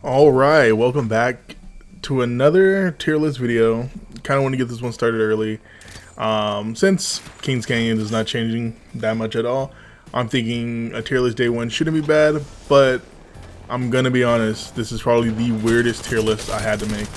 Alright, welcome back to another tier list video. Kind of want to get this one started early. Since Kings Canyon is not changing that much at all, I'm thinking a tier list day one shouldn't be bad, but I'm gonna be honest, this is probably the weirdest tier list I had to make.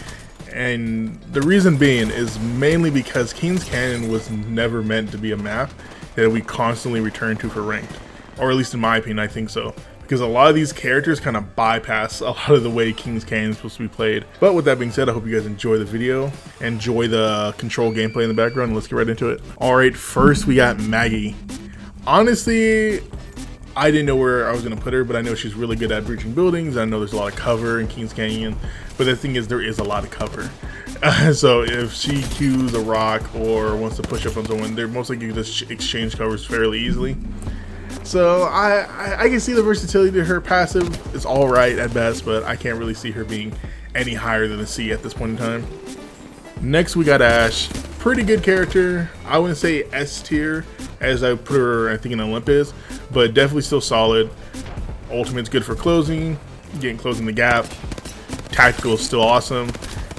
And the reason being is mainly because Kings Canyon was never meant to be a map that we constantly return to for ranked. Or at least in my opinion, I think so. Because a lot of these characters kind of bypass a lot of the way Kings Canyon is supposed to be played. But with that being said, I hope you guys enjoy the video, enjoy the control gameplay in the background, and let's get right into it. Alright, first we got Maggie. Honestly, I didn't know where I was going to put her, but I know she's really good at breaching buildings. I know there's a lot of cover in Kings Canyon, but the thing is there is a lot of cover. So if she cues a rock or wants to push up on someone, they're most likely to just exchange covers fairly easily. So I can see the versatility to her passive. It's alright at best, but I can't really see her being any higher than a C at this point in time. Next we got Ashe. Pretty good character. I wouldn't say S tier as I put her I think in Olympus, but definitely still solid. Ultimate's good for closing the gap. Tactical is still awesome.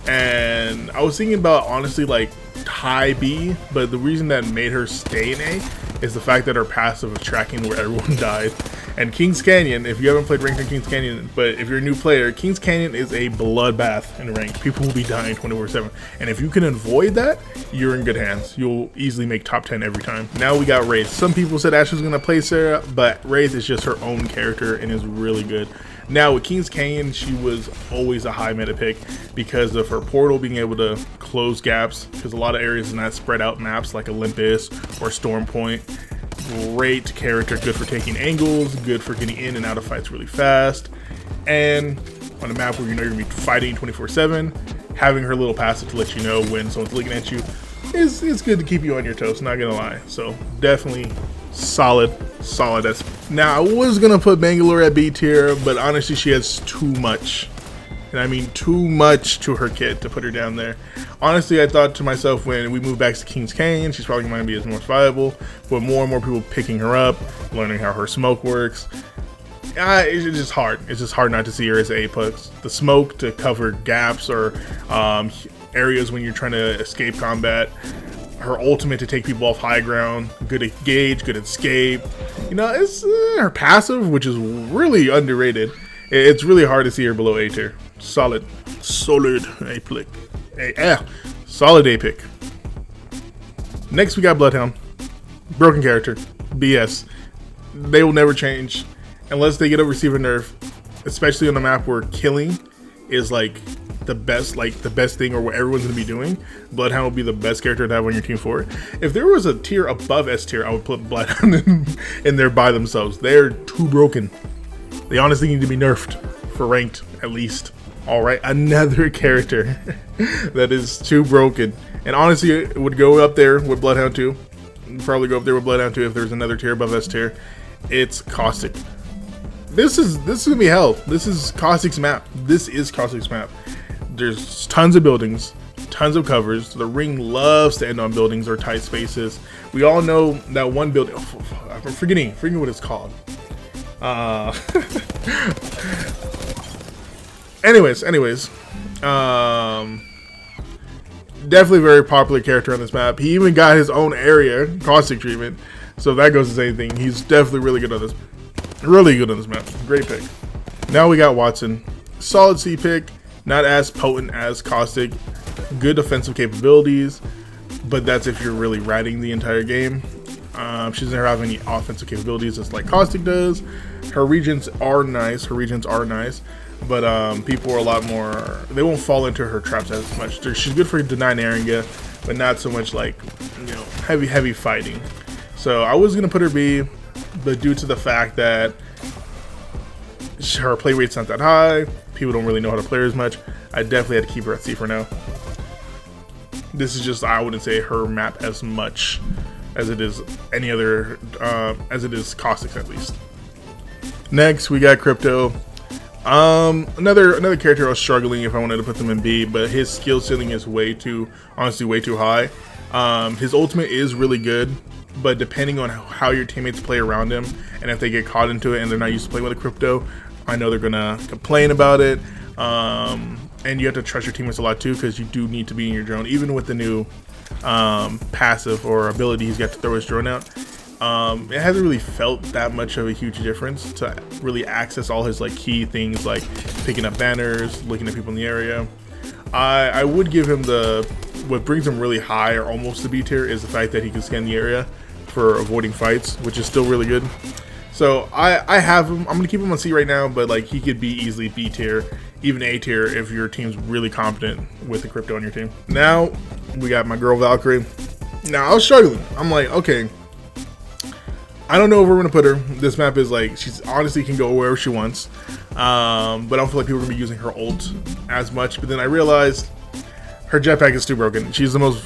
And I was thinking about honestly like high B, but the reason that made her stay in A is the fact that her passive of tracking where everyone died. And Kings Canyon, if you haven't played ranked in Kings Canyon, but if you're a new player, Kings Canyon is a bloodbath in ranked. People will be dying 24/7. And if you can avoid that, you're in good hands. You'll easily make top 10 every time. Now we got Wraith. Some people said Ashe was going to play Sarah, but Wraith is just her own character and is really good. Now with Kings Canyon, she was always a high meta pick because of her portal being able to close gaps, because a lot of areas in that spread out maps like Olympus or Storm Point. Great character, good for taking angles, good for getting in and out of fights really fast. And on a map where you know you're going to be fighting 24/7, having her little passive to let you know when someone's looking at you is good to keep you on your toes, not gonna lie. So definitely solid S. Now I was gonna put Bangalore at B tier, but honestly she has too much, and I mean too much to her kit to put her down there. Honestly, I thought to myself when we move back to Kings Canyon, she's probably going to be as most viable, but more and more people picking her up, learning how her smoke works. It's just hard. It's just hard not to see her as A+. The smoke to cover gaps or areas when you're trying to escape combat. Her ultimate to take people off high ground. Good at gauge, good at escape. You know, it's her passive, which is really underrated. It's really hard to see her below A tier. Solid A pick. Solid A pick. Next we got Bloodhound. Broken character. BS. They will never change unless they get a receiver nerf, especially on a map where killing is like the best thing or what everyone's gonna be doing. Bloodhound will be the best character to have on your team for it. If there was a tier above S tier, I would put Bloodhound in there by themselves. They're too broken. They honestly need to be nerfed for ranked at least. Alright, another character that is too broken. And honestly, it would go up there with Bloodhound 2. Probably go up there with Bloodhound 2 if there's another tier above S tier. It's Caustic. This is gonna be hell. This is Caustic's map. This is Caustic's map. There's tons of buildings, tons of covers. The ring loves to end on buildings or tight spaces. We all know that one building. Oh, I'm forgetting what it's called. Anyways, definitely a very popular character on this map. He even got his own area, Caustic treatment. So if that goes to say anything, he's definitely really good on this map. Great pick. Now we got Watson. Solid C pick, not as potent as Caustic. Good defensive capabilities, but that's if you're really riding the entire game. She doesn't have any offensive capabilities just like Caustic does. Her regions are nice, but people are a lot more, they won't fall into her traps as much. She's good for denying area, but not so much like, you know, heavy fighting. So I was gonna put her B, but due to the fact that her play rate's not that high, people don't really know how to play her as much, I definitely had to keep her at C for now. This is just, I wouldn't say her map as much as it is any other, as it is Caustic's at least. Next we got Crypto. Another character I was struggling if I wanted to put them in B, but his skill ceiling is honestly way too high. His ultimate is really good, but depending on how your teammates play around him and if they get caught into it and they're not used to playing with a Crypto, I know they're gonna complain about it. And you have to trust your teammates a lot too, because you do need to be in your drone. Even with the new passive or ability he's got to throw his drone out, it hasn't really felt that much of a huge difference to really access all his like key things, like picking up banners, looking at people in the area. I would give him what brings him really high or almost to B tier is the fact that he can scan the area for avoiding fights, which is still really good. So I have him. I'm gonna keep him on C right now, but like he could be easily B tier, even A tier if your team's really competent with the crypto on your team. Now we got my girl Valkyrie. Now I was struggling. I'm like, okay, I don't know where we're gonna put her. This map is like, she's honestly can go wherever she wants, but I don't feel like people are gonna be using her ult as much. But then I realized her jetpack is too broken. She's the most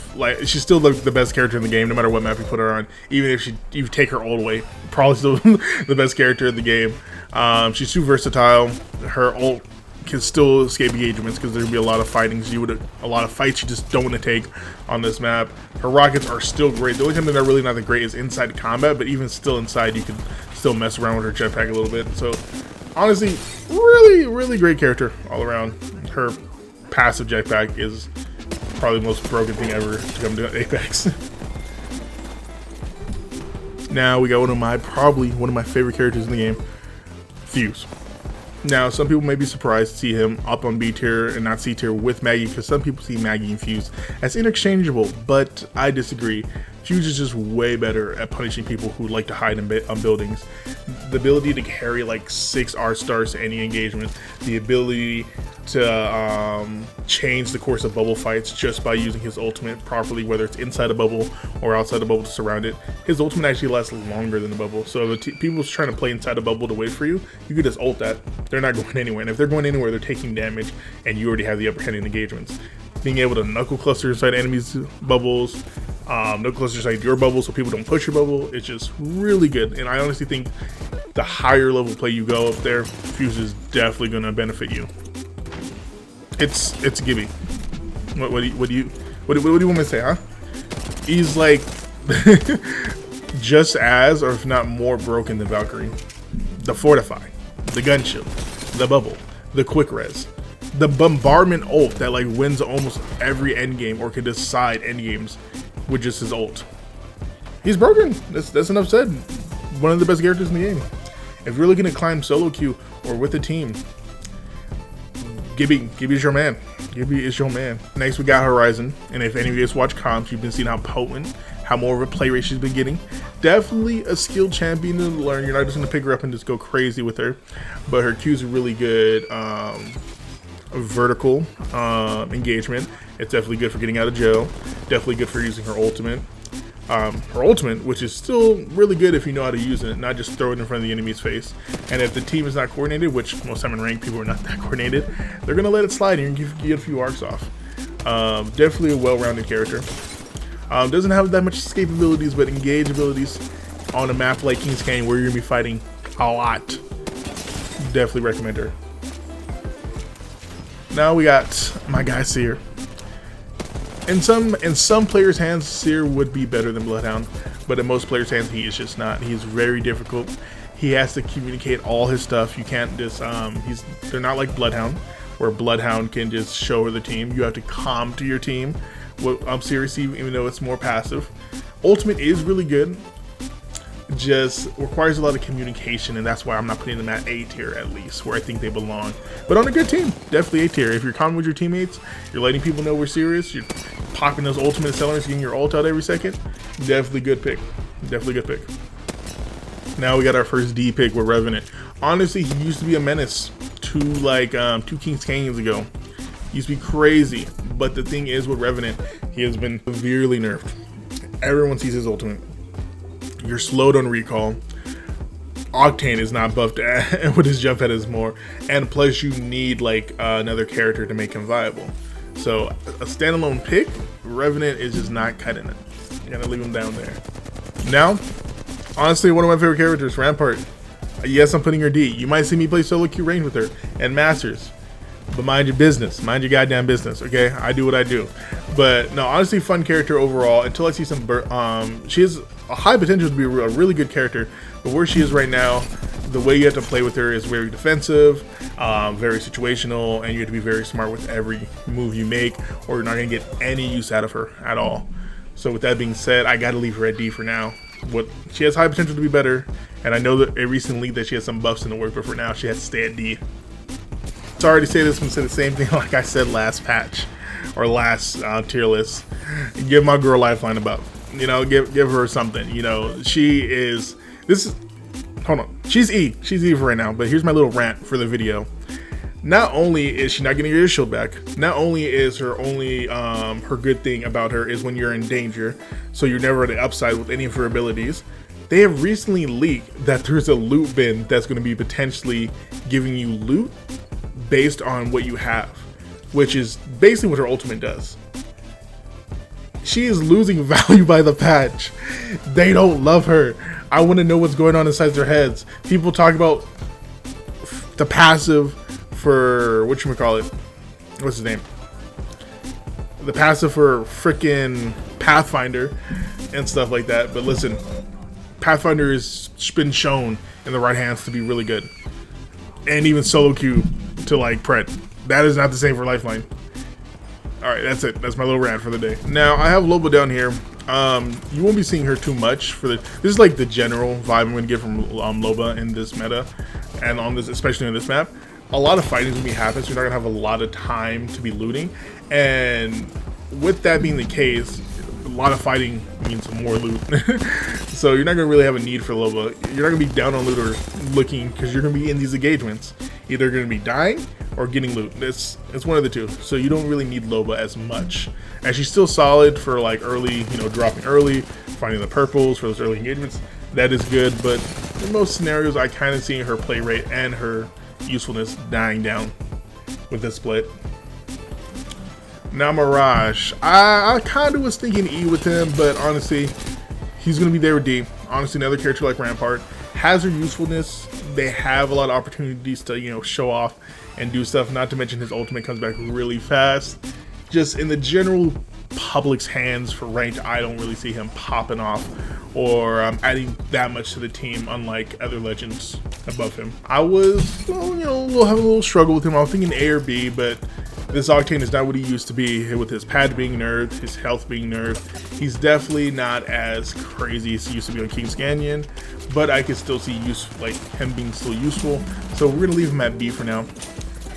she's still the best character in the game, no matter what map you put her on. Even if you take her ult away, probably still the best character in the game. She's too versatile. Her ult can still escape engagements because there'll be a lot of fightings. A lot of fights you just don't want to take on this map. Her rockets are still great. The only time that they're really not that great is inside combat, but even still inside, you can still mess around with her jetpack a little bit. So honestly, really great character all around. Her passive jetpack is probably the most broken thing ever to come to Apex. Now we got probably one of my favorite characters in the game, Fuse. Now, some people may be surprised to see him up on B tier and not C tier with Maggie, because some people see Maggie and Fuse as interchangeable, but I disagree. Fuse is just way better at punishing people who like to hide on buildings. The ability to carry like 6 R stars to any engagement, the ability to change the course of bubble fights just by using his ultimate properly, whether it's inside a bubble or outside a bubble to surround it. His ultimate actually lasts longer than the bubble, so if people's trying to play inside a bubble to wait for you, you could just ult that. They're not going anywhere, and if they're going anywhere, they're taking damage, and you already have the upper hand in engagements. Being able to knuckle cluster inside enemies' bubbles, knuckle cluster inside your bubble so people don't push your bubble, it's just really good. And I honestly think the higher level play you go up there, Fuse is definitely going to benefit you. It's a gimme. What do you want me to say, huh? He's like just as, or if not more broken than Valkyrie. The Fortify, the gun shield, the bubble, the quick res, the bombardment ult that like wins almost every end game or can decide end games with just his ult. He's broken. That's enough said. One of the best characters in the game. If you're looking to climb solo queue or with a team, Gibby is your man. Gibby is your man. Next, we got Horizon. And if any of you guys watch comps, you've been seeing how potent, how more of a play rate she's been getting. Definitely a skilled champion to learn. You're not just going to pick her up and just go crazy with her. But her Q's are really good. Vertical engagement. It's definitely good for getting out of jail. Definitely good for using her ultimate. Her ultimate, which is still really good if you know how to use it, not just throw it in front of the enemy's face. And if the team is not coordinated, which most time in ranked people are not that coordinated, they're gonna let it slide and you get a few arcs off. Definitely a well-rounded character. Doesn't have that much escape abilities, but engage abilities on a map like Kings Canyon where you're gonna be fighting a lot. Definitely recommend her. Now we got my guy Seer. In some players' hands, Seer would be better than Bloodhound, but in most players' hands, he is just not. He's very difficult. He has to communicate all his stuff. You can't just they're not like Bloodhound, where Bloodhound can just show the team. You have to calm to your team. Seer, even though it's more passive. Ultimate is really good. Just requires a lot of communication, and that's why I'm not putting them at A tier, at least where I think they belong. But on a good team, definitely A tier. If you're calm with your teammates, you're letting people know we're serious, you're popping those ultimate accelerants, getting your ult out every second, definitely good pick. Definitely good pick. Now we got our first D pick with Revenant. Honestly, he used to be a menace to like 2 Kings Canyons ago. He used to be crazy, but the thing is with Revenant, he has been severely nerfed. Everyone sees his ultimate. You're slowed on recall. Octane is not buffed with his jump head is more, and plus you need like another character to make him viable. So a standalone pick, Revenant is just not cutting it. You gotta leave him down there. Now, honestly, one of my favorite characters, Rampart. Yes, I'm putting her D. You might see me play solo queue range with her and Masters, but mind your business. Mind your goddamn business, okay? I do what I do. But no, honestly, fun character overall. Until I see some, she has a high potential to be a really good character. But where she is right now, the way you have to play with her is very defensive, very situational, and you have to be very smart with every move you make, or you're not going to get any use out of her at all. So with that being said, I got to leave her at D for now. She has high potential to be better, and I know that it recently that she has some buffs in the work, but for now she has to stay at D. Sorry to say this, I'm going to say the same thing like I said last patch, or last tier list. Give my girl Lifeline a buff. You know, give her something. You know, she's E. She's E for right now, but here's my little rant for the video. Not only is she not getting her shield back, not only is her good thing about her is when you're in danger, so you're never at the upside with any of her abilities. They have recently leaked that there's a loot bin that's going to be potentially giving you loot based on what you have, which is basically what her ultimate does. She is losing value by the patch. They don't love her. I want to know what's going on inside their heads. People talk about the passive for, whatchamacallit, what's his name? The passive for freaking Pathfinder and stuff like that. But listen, Pathfinder has been shown in the right hands to be really good. And even solo queue to like pret. That is not the same for Lifeline. Alright, that's it. That's my little rant for the day. Now, I have Loba down here. You won't be seeing her too much for this is like the general vibe I'm going to get from Loba in this meta, and on this, especially on this map. A lot of fighting is going to be happening, so you're not going to have a lot of time to be looting. And with that being the case, a lot of fighting means more loot. So you're not going to really have a need for Loba. You're not going to be down on loot or looking, because you're going to be in these engagements. Either going to be dying or getting loot. It's one of the two. So you don't really need Loba as much. And she's still solid for like early, you know, dropping early, finding the purples for those early engagements. That is good, but in most scenarios, I kind of see her play rate and her usefulness dying down with this split. Now Mirage, I kind of was thinking E with him, but honestly, he's going to be there with D. Honestly, another character like Rampart has her usefulness. They have a lot of opportunities to, you know, show off and do stuff. Not to mention his ultimate comes back really fast. Just in the general public's hands for ranked, I don't really see him popping off or adding that much to the team, unlike other legends above him. I was, well, you know, having a little struggle with him. I was thinking A or B, but this Octane is not what he used to be, with his pad being nerfed, his health being nerfed. He's definitely not as crazy as he used to be on King's Canyon, but I can still see him being still useful. So we're gonna leave him at B for now.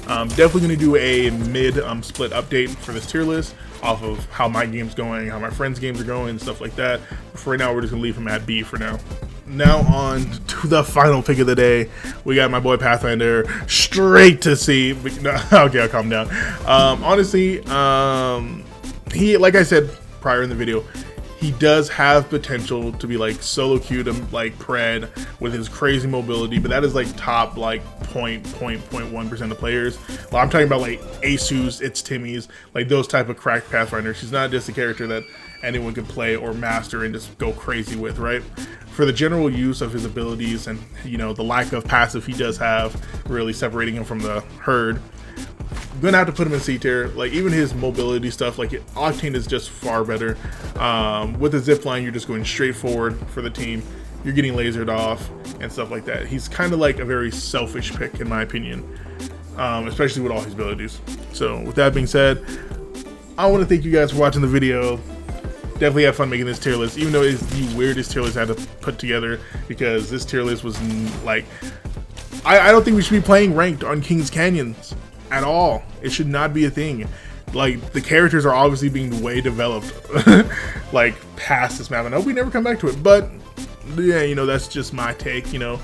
Definitely gonna do a mid split update for this tier list off of how my game's going, how my friends' games are going, and stuff like that. But for right now, we're just gonna leave him at B for now. Now on to the final pick of the day. We got my boy Pathfinder straight to C. Okay, I'll calm down. Honestly, he, like I said prior in the video, he does have potential to be like solo queued and like pred with his crazy mobility, but that is like top like 0.1% of players. Well, I'm talking about like Asus, It's Timmy's, like those type of cracked Pathfinders. She's not just a character that anyone can play or master and just go crazy with, right? For the general use of his abilities and, you know, the lack of passive he does have, really separating him from the herd, I'm gonna have to put him in C tier. Like even his mobility stuff, like Octane is just far better. With the zip line, you're just going straight forward for the team. You're getting lasered off and stuff like that. He's kind of like a very selfish pick in my opinion, especially with all his abilities. So with that being said, I want to thank you guys for watching the video. Definitely had fun making this tier list, even though it's the weirdest tier list I had to put together, because this tier list was like, I don't think we should be playing ranked on King's Canyons at all. It should not be a thing. Like the characters are obviously being way developed like past this map, and I hope we never come back to it, but yeah, you know, that's just my take. You know,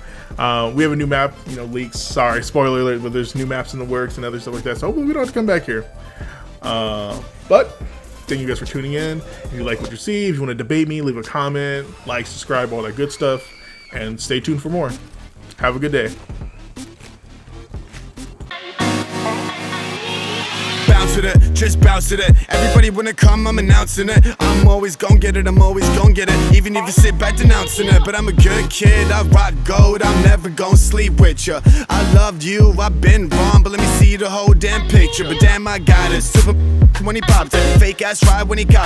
we have a new map, you know, leaks, sorry, spoiler alert, but there's new maps in the works and other stuff like that, so hopefully we don't have to come back here. But thank you guys for tuning in. If you like what you see, if you want to debate me, leave a comment, like, subscribe, all that good stuff, and stay tuned for more. Have a good day. Bounce with it, just bounce with it. Everybody wanna come, I'm announcing it. I'm always gon' get it, I'm always gon' get it. Even if you sit back denouncing it. But I'm a good kid, I rock gold, I'm never gon' sleep with ya. I loved you, I've been wrong, but let me see the whole damn picture. But damn, I got it, super when he popped it. Fake ass ride when he got